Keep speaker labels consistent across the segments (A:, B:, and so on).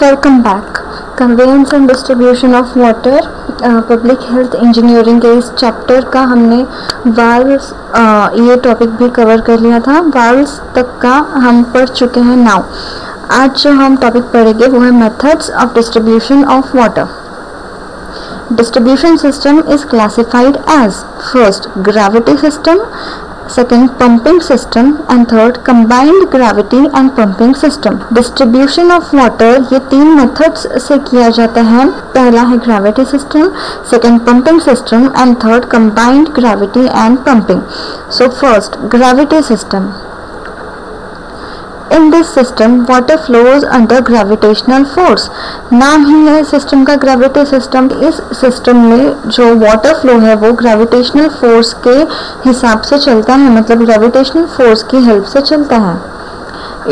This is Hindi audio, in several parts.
A: Welcome back. Conveyance and distribution of water, public health engineering के इस चैप्टर का हमने वाल्व्स ये टॉपिक भी कवर कर लिया था। वाल्व्स तक का हम पढ़ चुके हैं। नाउ आज जो हम टॉपिक पढ़ेंगे वो है methods of distribution of water. Distribution system is classified as first gravity system, second pumping system and third combined gravity and pumping system. Distribution of water ये तीन methods से किया जाता है। पहला है gravity system, second pumping system and third combined gravity and pumping. So first gravity system. In this system water flows under gravitational force. नाम ही है सिस्टम का gravity system। इस सिस्टम में जो वाटर फ्लो है वो ग्रेविटेशनल फोर्स के हिसाब से चलता है, मतलब ग्रेविटेशनल फोर्स की हेल्प से चलता है।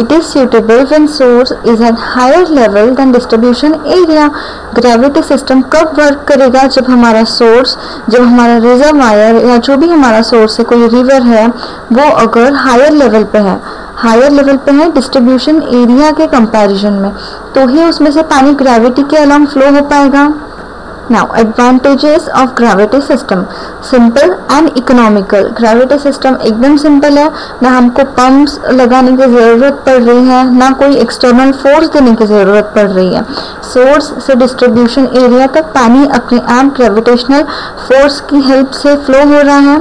A: It is suitable when source is at higher level than distribution area. Gravity system कब वर्क करेगा? जब हमारा सोर्स, जब हमारा रिजर्वायर या जो भी हमारा सोर्स है, कोई रिवर है, वो अगर हायर लेवल पे है, हायर लेवल पे है डिस्ट्रीब्यूशन एरिया के कंपैरिजन में, तो ही उसमें से पानी ग्रेविटी के अलोंग फ्लो हो पाएगा। Now advantages of gravity system, simple and economical. Gravity system एकदम सिंपल है, ना हमको पंप्स लगाने की ज़रूरत पड़ रही है, ना कोई एक्सटर्नल फोर्स देने की ज़रूरत पड़ रही है। सोर्स से डिस्ट्रीब्यूशन एरिया तक पानी अपने आप ग्रेविटेशनल फोर्स की हेल्प से फ्लो हो रहा है।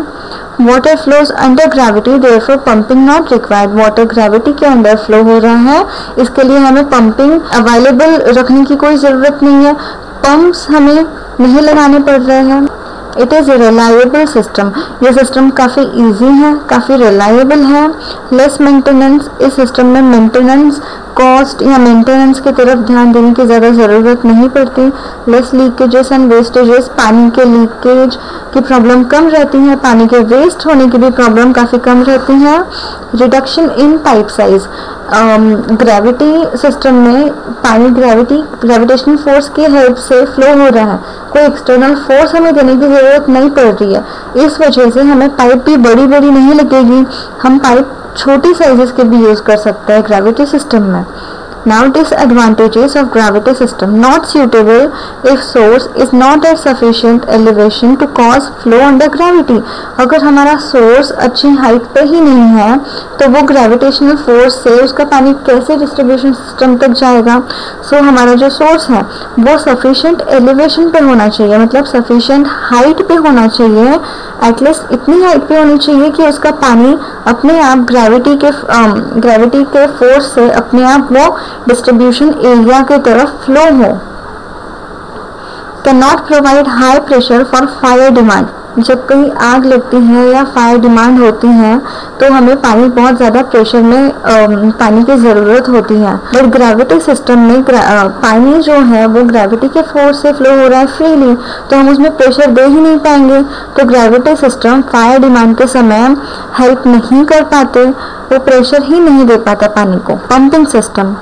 A: Water flows under gravity, therefore pumping not required. Water gravity के अंदर फ्लो हो रहा है, इसके लिए हमें पंपिंग अवेलेबल रखने की कोई ज़रूरत नहीं है, पंप्स हमें नहीं लगाने पड़ रहे हैं। It is a reliable system, ये सिस्टम काफ़ी इजी है, काफ़ी रिलायबल है। लेस मेंटेनेंस, इस सिस्टम में मेंटेनेंस कॉस्ट या मेंटेनेंस की तरफ ध्यान देने की ज़्यादा ज़रूरत नहीं पड़ती। लेस लीकेजेस एंड वेस्टेजेस, पानी के लीकेज की प्रॉब्लम कम रहती है, पानी के वेस्ट होने की भी प्रॉब्लम काफ़ी कम रहती है। Reduction in pipe size, gravity system में पानी ग्रेविटेशनल फोर्स की हेल्प से फ्लो हो रहा है, कोई एक्सटर्नल फोर्स हमें देने की ज़रूरत नहीं पड़ रही है। इस वजह से हमें पाइप भी बड़ी बड़ी नहीं लगेगी, हम पाइप छोटी साइजेस के भी यूज़ कर सकते हैं ग्रेविटी सिस्टम में। Now disadvantages of gravity system, not suitable if source is not at sufficient elevation to cause flow under gravity. अगर हमारा सोर्स अच्छी हाइट पे ही नहीं है तो वो ग्रेविटेशनल फोर्स से उसका पानी कैसे डिस्ट्रीब्यूशन सिस्टम तक जाएगा? सो हमारा जो सोर्स है वो सफिशिएंट एलिवेशन पे होना चाहिए, मतलब सफिशिएंट हाइट पे होना चाहिए, एटलीस्ट इतनी हाइट पे होनी चाहिए कि उसका पानी अपने आप ग्रेविटी के फोर्स से अपने आप वो डिस्ट्रीब्यूशन एरिया की तरफ फ्लो हो। Can not provide high pressure for fire demand, जब कहीं आग लगती है या फायर डिमांड होती है तो हमें पानी बहुत ज़्यादा प्रेशर में पानी की ज़रूरत होती है। बट ग्रेविटी सिस्टम में पानी जो है वो ग्रेविटी के फोर्स से फ्लो हो रहा है फ्रीली, तो हम उसमें प्रेशर दे ही नहीं पाएंगे, तो ग्रेविटी सिस्टम फायर डिमांड के समय हेल्प नहीं कर पाते, वो प्रेशर ही नहीं दे पाता पानी को। Pumping system,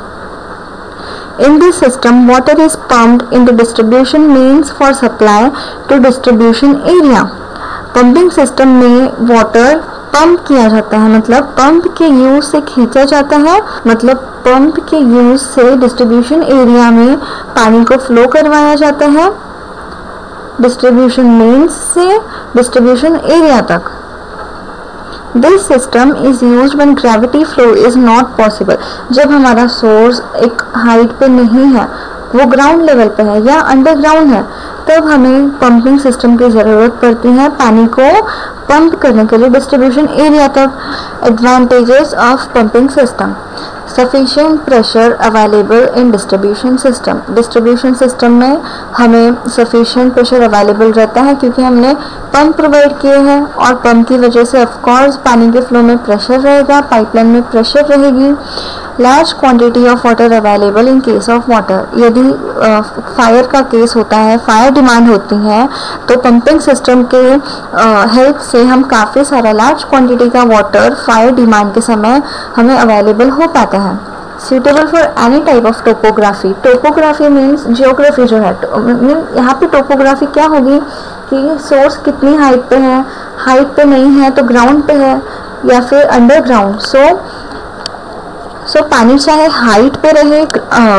A: in this system water is pumped into distribution means for supply to distribution area. Pumping system में वाटर पंप किया जाता है, मतलब पंप के यूज से खींचा जाता है, मतलब पंप के यूज से डिस्ट्रीब्यूशन एरिया में पानी को फ्लो करवाया जाता है, डिस्ट्रीब्यूशन मीन्स से डिस्ट्रीब्यूशन एरिया तक। This system is used when gravity flow is not possible. जब हमारा सोर्स एक हाइट पे नहीं है, वो ग्राउंड लेवल पे है या अंडरग्राउंड है, तब हमें पंपिंग सिस्टम की ज़रूरत पड़ती है पानी को पंप करने के लिए डिस्ट्रीब्यूशन एरिया तक। Advantages of pumping system, sufficient pressure available in distribution system. Distribution system में हमें सफिशिएंट प्रेशर अवेलेबल रहता है क्योंकि हमने पंप प्रोवाइड किए हैं, और पंप की वजह से ऑफकोर्स पानी के फ्लो में प्रेशर रहेगा, पाइपलाइन में प्रेशर रहेगी। Large quantity of water available in case of water, यदि फायर का केस होता है, फायर डिमांड होती है, तो पंपिंग सिस्टम के हेल्प से हम काफ़ी सारा लार्ज क्वांटिटी का वाटर फायर डिमांड के समय हमें अवेलेबल हो पाता है। suitable for any type of topography. Topography means geography जो है, यहाँ पे topography क्या होगी कि सोर्स कितनी हाइट पे है, हाइट पे नहीं है तो ग्राउंड पे है या फिर अंडरग्राउंड। सो पानी चाहे हाइट पे रहे,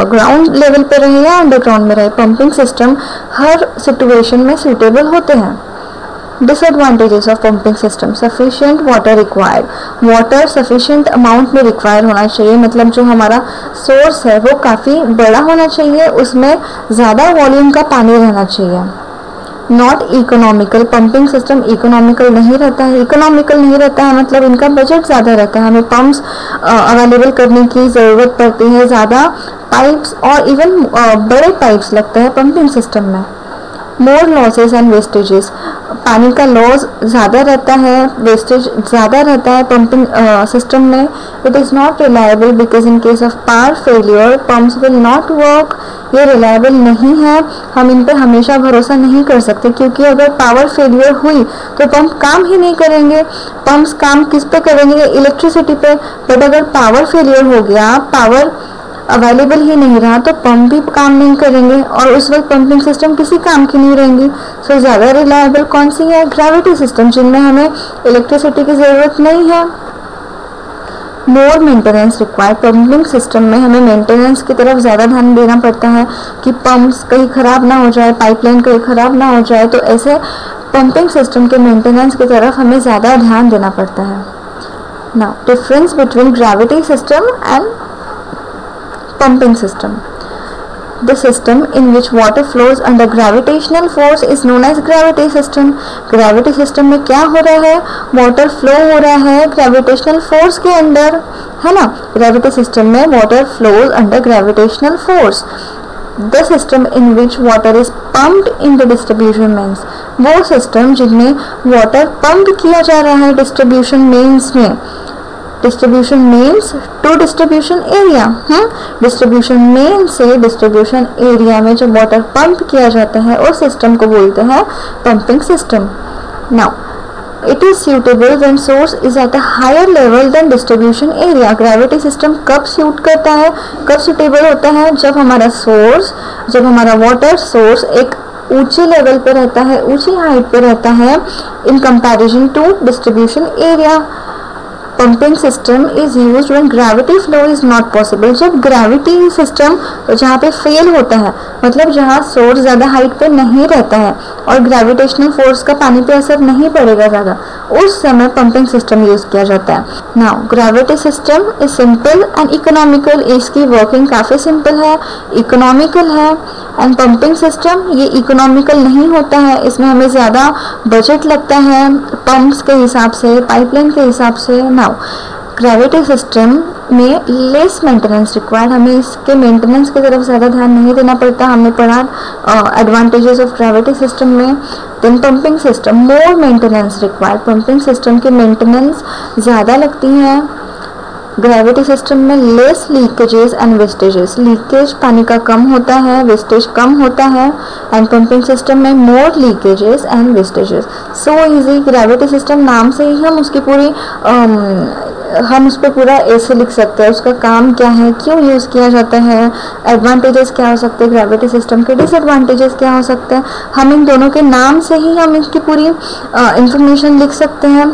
A: ग्राउंड लेवल पे रहे या अंडरग्राउंड में रहे, पंपिंग सिस्टम हर सिचुएशन में सूटेबल होते हैं। Disadvantages of pumping system, sufficient water required, water sufficient amount में रिक्वायर होना चाहिए, मतलब जो हमारा सोर्स है वो काफ़ी बड़ा होना चाहिए, उसमें ज़्यादा वॉल्यूम का पानी रहना चाहिए। Not economical, pumping system economical नहीं रहता है। इकोनॉमिकल नहीं रहता है मतलब इनका बजट ज़्यादा रहता है, हमें पंप्स अवेलेबल करने की ज़रूरत पड़ती है, ज़्यादा पाइप्स और इवन बड़े पाइप्स लगते हैं पंपिंग सिस्टम में। मोर लॉसेस एंड वेस्टेजेस, पानी का लॉस ज़्यादा रहता है, वेस्टेज ज़्यादा रहता है पंपिंग सिस्टम में। It is not reliable because in case of power failure pumps will not work, ये रिलायबल नहीं है, हम इन पे हमेशा भरोसा नहीं कर सकते, क्योंकि अगर पावर फेलियर हुई तो पंप काम ही नहीं करेंगे। पंप्स काम किस पे करेंगे? इलेक्ट्रिसिटी पे। बट अगर पावर फेलियर हो गया, पावर अवेलेबल ही नहीं रहा, तो पंप भी काम नहीं करेंगे और उस वक्त पंपिंग सिस्टम किसी काम की नहीं रहेंगी। सो ज़्यादा रिलायबल कौन सी है? ग्रेविटी सिस्टम, जिनमें हमें इलेक्ट्रिसिटी की ज़रूरत नहीं है। मोर मेंटेनेंस रिक्वायर्ड, पंपिंग सिस्टम में हमें मेंटेनेंस की तरफ ज़्यादा ध्यान देना पड़ता है कि पंप्स कहीं ख़राब ना हो जाए, पाइपलाइन कहीं ख़राब ना हो जाए, तो ऐसे पंपिंग सिस्टम के मेंटेनेंस की तरफ हमें ज़्यादा ध्यान देना पड़ता है। Now difference between gravity system and pumping system. The system in which water flows under gravitational force is known as gravity system. Gravity system में क्या हो रहा है? Water flow हो रहा है gravitational force के अंदर, है ना? Gravity system में water flows under gravitational force. The system in which water is pumped into distribution mains, वो system जिनमें water pump किया जा रहा है distribution mains में। Distribution mains to distribution area, distribution main से डिस्ट्रीब्यूशन एरिया में जो वाटर पंप किया जाता है उस सिस्टम को बोलते हैं pumping system. Now it is suitable when source is at a higher level then distribution area. Gravity system कब सूट करता है, कब सूटेबल होता है? जब हमारा सोर्स, जब हमारा वाटर सोर्स एक ऊंचे लेवल पे रहता है, ऊंची हाइट पे रहता है in comparison to distribution area. Pumping system is used when gravity flow is not possible, जब ग्रेविटी सिस्टम जहाँ पे फेल होता है, मतलब जहाँ सोर्स ज़्यादा हाइट पे नहीं रहता है और ग्रेविटेशनल फोर्स का पानी पे असर नहीं पड़ेगा ज़्यादा, उस समय पंपिंग सिस्टम यूज़ किया जाता है। Now gravity system is simple and economical, इसकी वर्किंग काफ़ी सिंपल है, इकोनॉमिकल है। एंड पंपिंग सिस्टम ये इकोनॉमिकल नहीं होता है, इसमें हमें ज़्यादा बजट लगता है पंप्स के हिसाब से, पाइपलाइन के हिसाब से। नाउ ग्रेविटी सिस्टम में लेस मेंटेनेंस रिक्वायर्ड, हमें इसके मेंटेनेंस की तरफ ज़्यादा ध्यान नहीं देना पड़ता, हमने पढ़ा एडवांटेजेस ऑफ ग्रेविटी सिस्टम में। Then pumping system more maintenance required, pumping system की मेंटेनेंस ज़्यादा लगती हैं। ग्रेविटी सिस्टम में less leakages and wastages, leakage पानी का कम होता है, वेस्टेज कम होता है। एंड पंपिंग सिस्टम में more leakages and wastages. So easy, gravity system नाम से ही हम उसकी पूरी हम उस पर पूरा ऐसे लिख सकते हैं, उसका काम क्या है, क्यों यूज़ किया जाता है, एडवांटेजेस क्या हो सकते हैं ग्रेविटी सिस्टम के, डिसएडवांटेजेस क्या हो सकते हैं, हम इन दोनों के नाम से ही हम इसकी पूरी इंफॉर्मेशन लिख सकते हैं।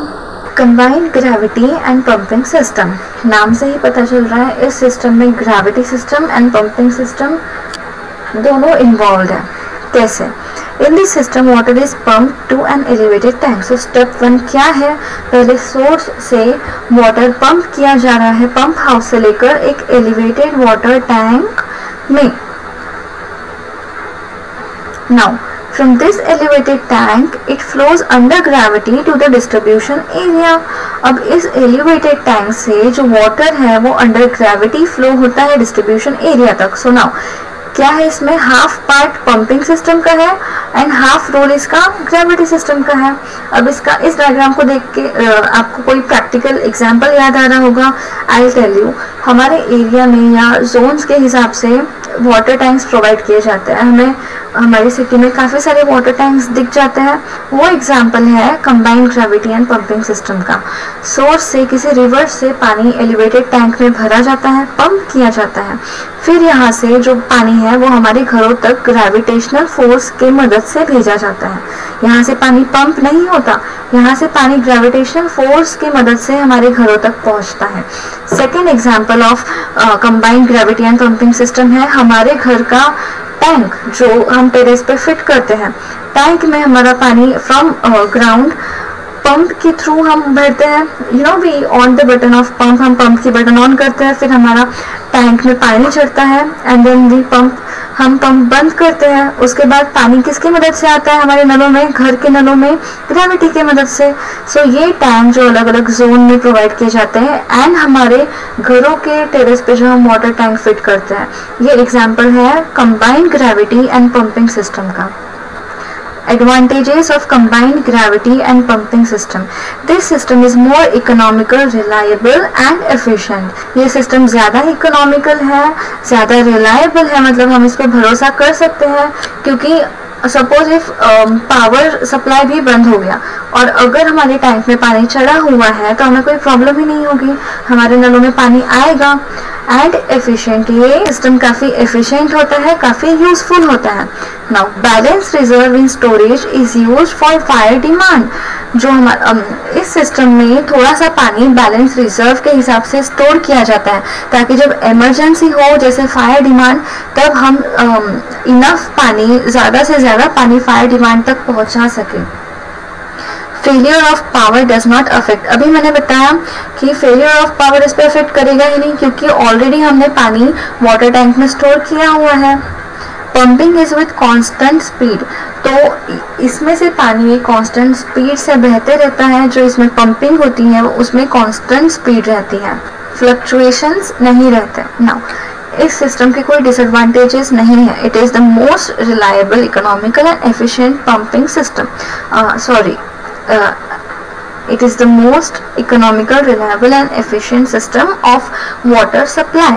A: Combined gravity and pumping system, नाम से ही पता चल रहा है इस सिस्टम में gravity system and pumping system दोनों इन्वॉल्व है। कैसे? In this system water is pump to an elevated tank. So step 1 क्या है? पहले सोर्स से वाटर पंप किया जा रहा है, पंप हाउस से लेकर एक एलिवेटेड वाटर टैंक में। Now from this elevated tank it flows under gravity to the distribution area। अब इस elevated tank से जो water है वो under gravity flow होता है distribution area तक। So now क्या है इसमें? हाफ पार्ट पंपिंग सिस्टम का है एंड हाफ रोल इसका ग्रेविटी सिस्टम का है। अब इसका इस डायग्राम को देख के आपको कोई प्रैक्टिकल एग्जांपल याद आ रहा होगा। आई टेल यू, हमारे एरिया में या जोन्स के हिसाब से वाटर टैंक्स प्रोवाइड किए जाते हैं, हमें हमारी सिटी में काफ़ी सारे वाटर टैंक्स दिख जाते हैं, वो एग्जाम्पल है combined gravity and pumping system का। सोर्स से किसी रिवर से पानी एलिवेटेड टैंक में भरा जाता है, पंप किया जाता है, फिर यहाँ से जो पानी है वो हमारे घरों तक ग्रेविटेशनल फोर्स के मदद से भेजा जाता है। यहाँ से पानी पंप नहीं होता, यहाँ से पानी ग्रेविटेशनल फोर्स की मदद से हमारे घरों तक पहुँचता है। Second example of combined gravity and pumping system है हमारे घर का टैंक जो हम टेरेस पे फिट करते हैं। टैंक में हमारा पानी फ्रॉम ग्राउंड पंप के थ्रू हम भरते हैं, you know we on the button of pump, हम पंप की बटन ऑन करते हैं, फिर हमारा टैंक में पानी चढ़ता है एंड देन वी पंप, हम पंप बंद करते हैं। उसके बाद पानी किसकी मदद से आता है हमारे नलों में, घर के नलों में, ग्रेविटी की मदद से। सो ये टैंक जो अलग अलग जोन में प्रोवाइड किए जाते हैं एंड हमारे घरों के टेरेस पे जो हम वाटर टैंक फिट करते हैं, ये एग्जाम्पल है combined gravity and pumping system का। Advantages of combined gravity and pumping system. This system is more economical, reliable and efficient. ये सिस्टम ज़्यादा इकोनॉमिकल है, ज़्यादा रिलायबल है, मतलब हम इस पर भरोसा कर सकते हैं, क्योंकि सपोज इफ पावर सप्लाई भी बंद हो गया और अगर हमारे टैंक में पानी चढ़ा हुआ है तो हमें कोई प्रॉब्लम ही नहीं होगी, हमारे नलों में पानी आएगा। एंड एफिशिएंट, ये सिस्टम काफ़ी एफिशिएंट होता है, काफ़ी यूजफुल होता है। Now balance reserve in storage is used for fire demand. जो हमारा इस सिस्टम में थोड़ा सा पानी बैलेंस रिजर्व के हिसाब से स्टोर किया जाता है ताकि जब इमरजेंसी हो जैसे फायर डिमांड, तब हम इनफ पानी, ज़्यादा से ज़्यादा पानी फायर डिमांड तक पहुंचा सके। Failure of power does not affect, अभी मैंने बताया कि फेलियर ऑफ पावर इस पर अफेक्ट करेगा ही नहीं क्योंकि ऑलरेडी हमने पानी वाटर टैंक में स्टोर किया हुआ है। Pumping is with constant speed, तो इसमें से पानी कांस्टेंट स्पीड से बहते रहता है, जो इसमें पंपिंग होती है उसमें कांस्टेंट स्पीड रहती है, फ्लक्चुएशंस नहीं रहते। नाउ इस सिस्टम के कोई डिसएडवांटेजेस नहीं है। It is the most reliable, economical and efficient pumping system, it is the most economical, reliable and efficient system of water supply.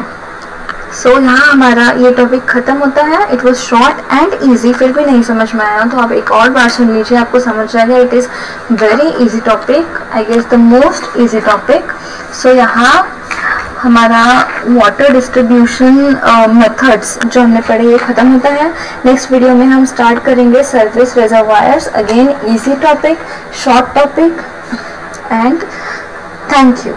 A: So यहाँ हमारा ये टॉपिक खत्म होता है। It was short and easy, फिर भी नहीं समझ में आया तो आप एक और बार सुन लीजिए, आपको समझ जाएगा। It is very easy topic, I guess the most easy topic. So यहाँ हमारा वाटर डिस्ट्रीब्यूशन मेथड्स जो हमने पढ़े ये ख़त्म होता है। नेक्स्ट वीडियो में हम स्टार्ट करेंगे service reservoirs, again easy topic, short topic, and thank you.